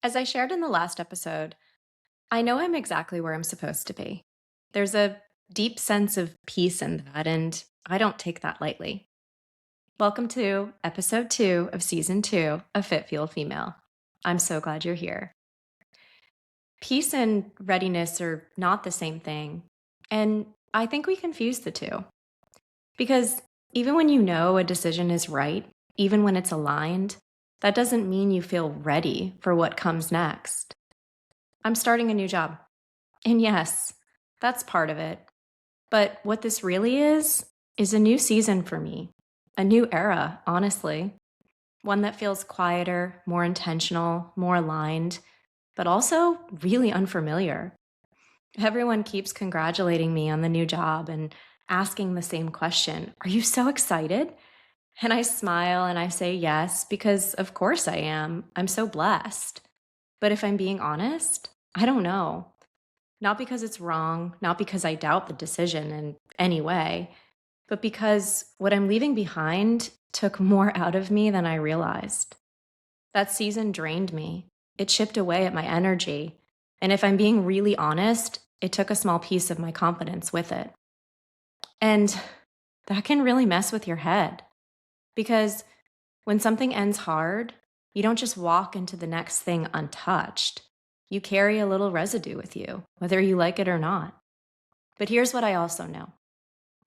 As I shared in the last episode, I know I'm exactly where I'm supposed to be. There's a deep sense of peace in that, and I don't take that lightly. Welcome to episode 2 of season 2 of Fit Feel Female. I'm so glad you're here. Peace and readiness are not the same thing, and I think we confuse the two. Because even when you know a decision is right, even when it's aligned, that doesn't mean you feel ready for what comes next. I'm starting a new job. And yes, that's part of it. But what this really is a new season for me, a new era, honestly. One that feels quieter, more intentional, more aligned, but also really unfamiliar. Everyone keeps congratulating me on the new job and asking the same question. Are you so excited? And I smile and I say yes, because of course I am. I'm so blessed. But if I'm being honest, I don't know. Not because it's wrong, not because I doubt the decision in any way, but because what I'm leaving behind took more out of me than I realized. That season drained me. It chipped away at my energy. And if I'm being really honest, it took a small piece of my confidence with it. And that can really mess with your head because when something ends hard, you don't just walk into the next thing untouched. You carry a little residue with you, whether you like it or not. But here's what I also know.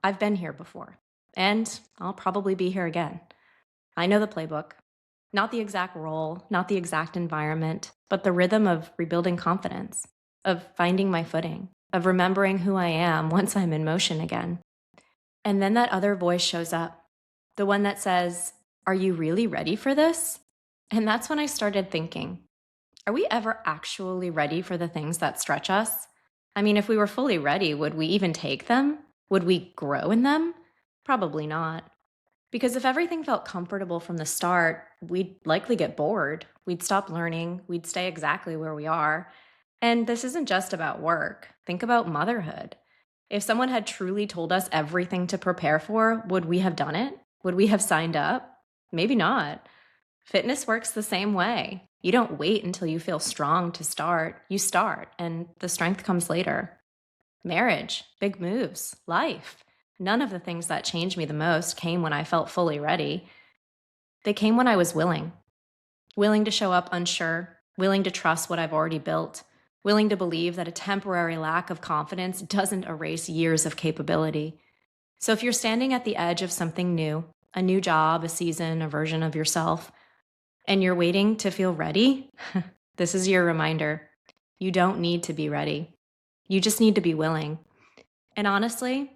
I've been here before, and I'll probably be here again. I know the playbook. Not the exact role, not the exact environment, but the rhythm of rebuilding confidence, of finding my footing, of remembering who I am once I'm in motion again. And then that other voice shows up, the one that says, "Are you really ready for this?" And that's when I started thinking, are we ever actually ready for the things that stretch us? I mean, if we were fully ready, would we even take them? Would we grow in them? Probably not. Because if everything felt comfortable from the start, we'd likely get bored. We'd stop learning. We'd stay exactly where we are. And this isn't just about work. Think about motherhood. If someone had truly told us everything to prepare for, would we have done it? Would we have signed up? Maybe not. Fitness works the same way. You don't wait until you feel strong to start. You start, and the strength comes later. Marriage, big moves, life. None of the things that changed me the most came when I felt fully ready. They came when I was willing to show up unsure, willing to trust what I've already built, willing to believe that a temporary lack of confidence doesn't erase years of capability. So if you're standing at the edge of something new, a new job, a season, a version of yourself, and you're waiting to feel ready, this is your reminder. You don't need to be ready. You just need to be willing. And honestly,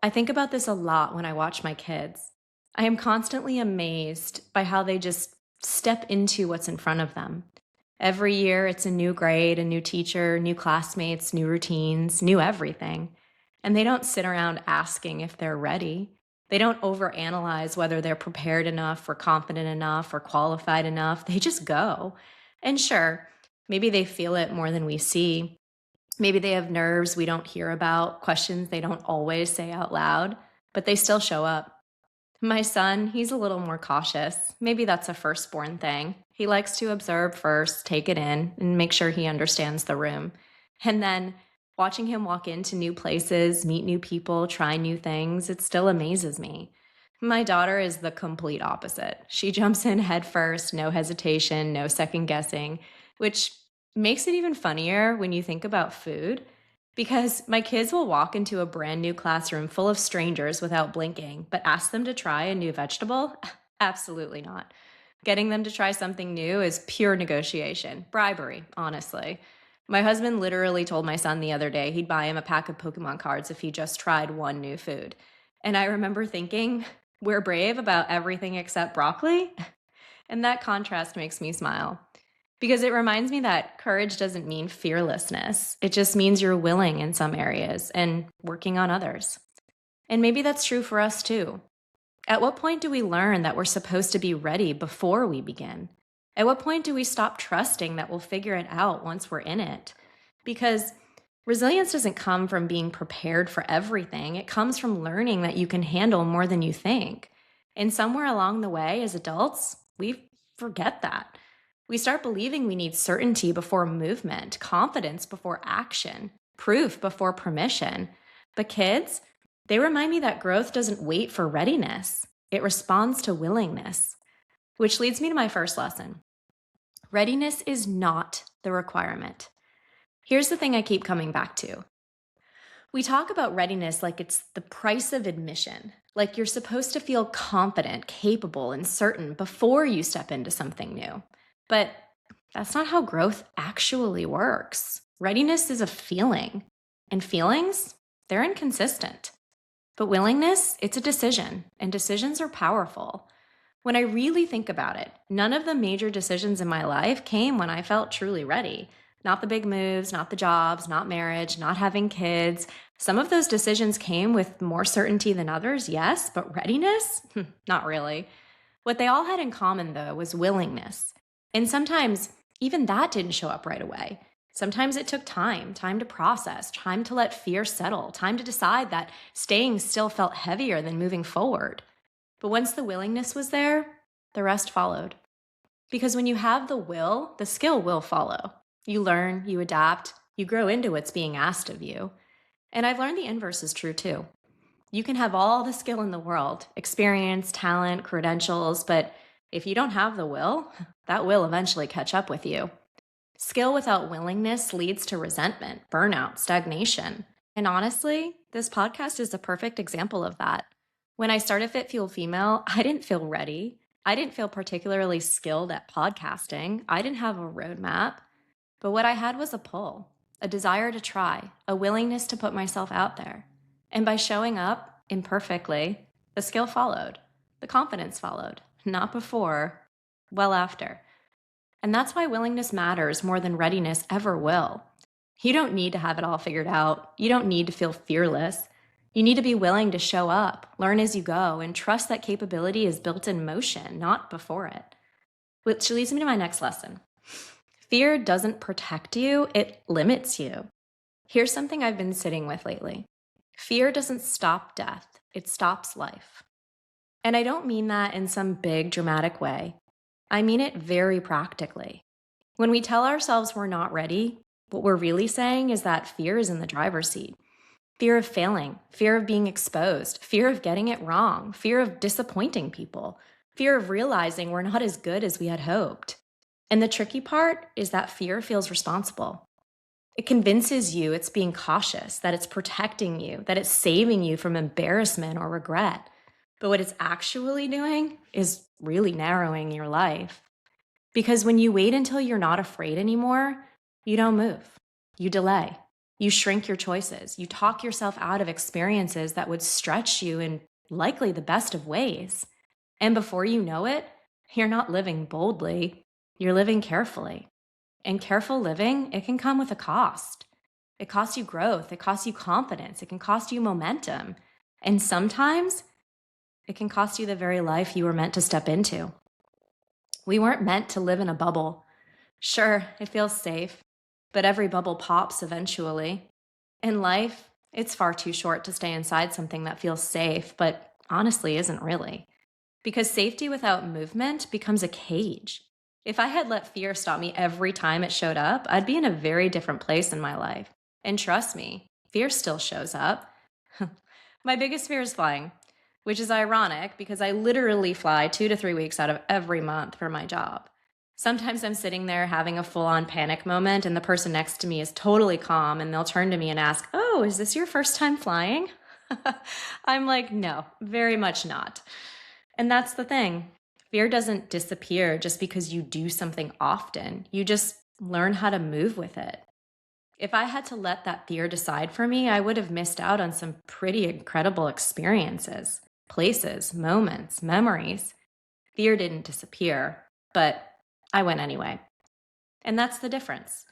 I think about this a lot when I watch my kids. I am constantly amazed by how they just step into what's in front of them. Every year, it's a new grade, a new teacher, new classmates, new routines, new everything. And they don't sit around asking if they're ready. They don't overanalyze whether they're prepared enough or confident enough or qualified enough. They just go. And sure, maybe they feel it more than we see. Maybe they have nerves we don't hear about, questions they don't always say out loud, but they still show up. My son, he's a little more cautious. Maybe that's a firstborn thing. He likes to observe first, take it in, and make sure he understands the room. And then watching him walk into new places, meet new people, try new things, it still amazes me. My daughter is the complete opposite. She jumps in head first, no hesitation, no second guessing, which makes it even funnier when you think about food. Because my kids will walk into a brand new classroom full of strangers without blinking, but ask them to try a new vegetable? Absolutely not. Getting them to try something new is pure negotiation, bribery, honestly. My husband literally told my son the other day he'd buy him a pack of Pokemon cards if he just tried one new food. And I remember thinking, we're brave about everything except broccoli? And that contrast makes me smile. Because it reminds me that courage doesn't mean fearlessness. It just means you're willing in some areas and working on others. And maybe that's true for us too. At what point do we learn that we're supposed to be ready before we begin? At what point do we stop trusting that we'll figure it out once we're in it? Because resilience doesn't come from being prepared for everything, it comes from learning that you can handle more than you think. And somewhere along the way, as adults, we forget that. We start believing we need certainty before movement, confidence before action, proof before permission. But kids, they remind me that growth doesn't wait for readiness, it responds to willingness. Which leads me to my first lesson. Readiness is not the requirement. Here's the thing I keep coming back to. We talk about readiness like it's the price of admission, like you're supposed to feel confident, capable, and certain before you step into something new. But that's not how growth actually works. Readiness is a feeling, and feelings, they're inconsistent. But willingness, it's a decision, and decisions are powerful. When I really think about it, none of the major decisions in my life came when I felt truly ready. Not the big moves, not the jobs, not marriage, not having kids. Some of those decisions came with more certainty than others, yes, but readiness? Not really. What they all had in common, though, was willingness. And sometimes even that didn't show up right away. Sometimes it took time to process, time to let fear settle, time to decide that staying still felt heavier than moving forward. But once the willingness was there, the rest followed. Because when you have the will, the skill will follow. You learn, you adapt, you grow into what's being asked of you. And I've learned the inverse is true too. You can have all the skill in the world, experience, talent, credentials, but if you don't have the will, that will eventually catch up with you. Skill without willingness leads to resentment, burnout, stagnation. And honestly, this podcast is a perfect example of that. When I started Fit Fuel Female, I didn't feel ready. I didn't feel particularly skilled at podcasting. I didn't have a roadmap. But what I had was a pull, a desire to try, a willingness to put myself out there. And by showing up imperfectly, the skill followed. The confidence followed. Not before, well after. And that's why willingness matters more than readiness ever will. You don't need to have it all figured out. You don't need to feel fearless. You need to be willing to show up, learn as you go, and trust that capability is built in motion, not before it. Which leads me to my next lesson. Fear doesn't protect you, it limits you. Here's something I've been sitting with lately. Fear doesn't stop death, it stops life. And I don't mean that in some big dramatic way. I mean it very practically. When we tell ourselves we're not ready, what we're really saying is that fear is in the driver's seat. Fear of failing, fear of being exposed, fear of getting it wrong, fear of disappointing people, fear of realizing we're not as good as we had hoped. And the tricky part is that fear feels responsible. It convinces you it's being cautious, that it's protecting you, that it's saving you from embarrassment or regret. But what it's actually doing is really narrowing your life. Because when you wait until you're not afraid anymore, you don't move. You delay. You shrink your choices. You talk yourself out of experiences that would stretch you in likely the best of ways. And before you know it, you're not living boldly. You're living carefully. And careful living, it can come with a cost. It costs you growth. It costs you confidence. It can cost you momentum. And sometimes it can cost you the very life you were meant to step into. We weren't meant to live in a bubble. Sure, it feels safe, but every bubble pops eventually. In life, it's far too short to stay inside something that feels safe, but honestly isn't really. Because safety without movement becomes a cage. If I had let fear stop me every time it showed up, I'd be in a very different place in my life. And trust me, fear still shows up. My biggest fear is flying, which is ironic because I literally fly 2 to 3 weeks out of every month for my job. Sometimes I'm sitting there having a full-on panic moment and the person next to me is totally calm and they'll turn to me and ask, "Oh, is this your first time flying?" I'm like, "No, very much not." And that's the thing. Fear doesn't disappear just because you do something often. You just learn how to move with it. If I had to let that fear decide for me, I would have missed out on some pretty incredible experiences, places, moments, memories. Fear didn't disappear, but I went anyway. And that's the difference.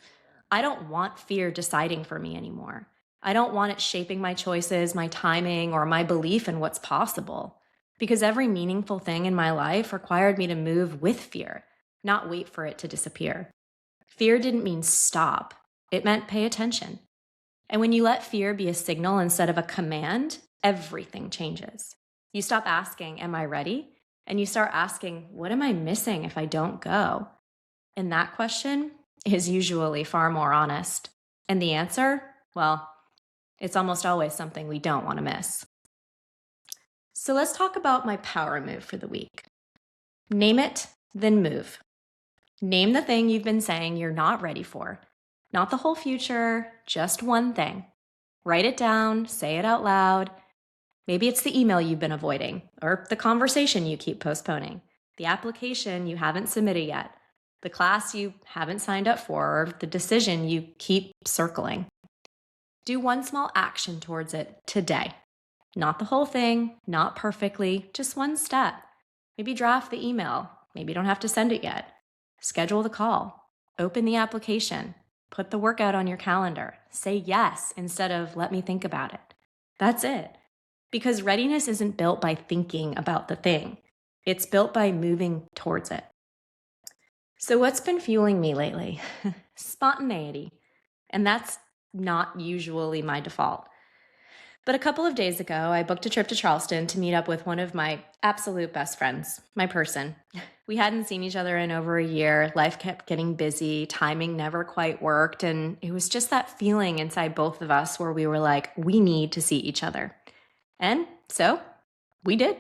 I don't want fear deciding for me anymore. I don't want it shaping my choices, my timing, or my belief in what's possible. Because every meaningful thing in my life required me to move with fear, not wait for it to disappear. Fear didn't mean stop, it meant pay attention. And when you let fear be a signal instead of a command, everything changes. You stop asking, "Am I ready?" And you start asking, "What am I missing if I don't go?" And that question is usually far more honest. And the answer, well, it's almost always something we don't want to miss. So let's talk about my power move for the week. Name it, then move. Name the thing you've been saying you're not ready for. Not the whole future, just one thing. Write it down, say it out loud. Maybe it's the email you've been avoiding, or the conversation you keep postponing, the application you haven't submitted yet, the class you haven't signed up for, or the decision you keep circling. Do one small action towards it today. Not the whole thing, not perfectly, just one step. Maybe draft the email. Maybe you don't have to send it yet. Schedule the call. Open the application. Put the workout on your calendar. Say yes instead of let me think about it. That's it. Because readiness isn't built by thinking about the thing. It's built by moving towards it. So what's been fueling me lately? Spontaneity. And that's not usually my default. But a couple of days ago, I booked a trip to Charleston to meet up with one of my absolute best friends, my person. We hadn't seen each other in over a year. Life kept getting busy. Timing never quite worked. And it was just that feeling inside both of us where we were like, we need to see each other. And so we did.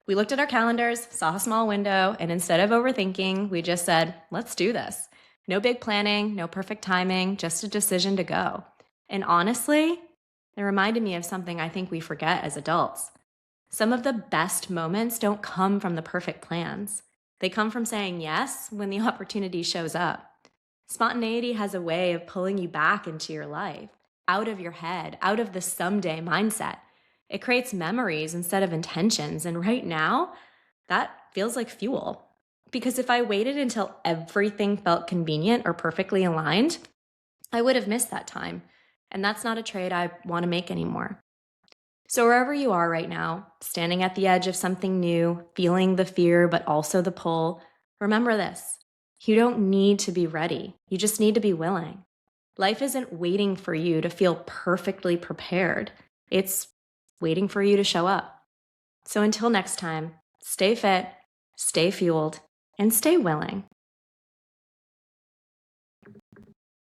We looked at our calendars, saw a small window, and instead of overthinking, we just said, let's do this. No big planning, no perfect timing, just a decision to go. And honestly, it reminded me of something I think we forget as adults. Some of the best moments don't come from the perfect plans. They come from saying yes when the opportunity shows up. Spontaneity has a way of pulling you back into your life, out of your head, out of the someday mindset. It creates memories instead of intentions. And right now, that feels like fuel. Because if I waited until everything felt convenient or perfectly aligned, I would have missed that time. And that's not a trade I want to make anymore. So wherever you are right now, standing at the edge of something new, feeling the fear, but also the pull, remember this. You don't need to be ready. You just need to be willing. Life isn't waiting for you to feel perfectly prepared. It's waiting for you to show up. So until next time, stay fit, stay fueled, and stay willing.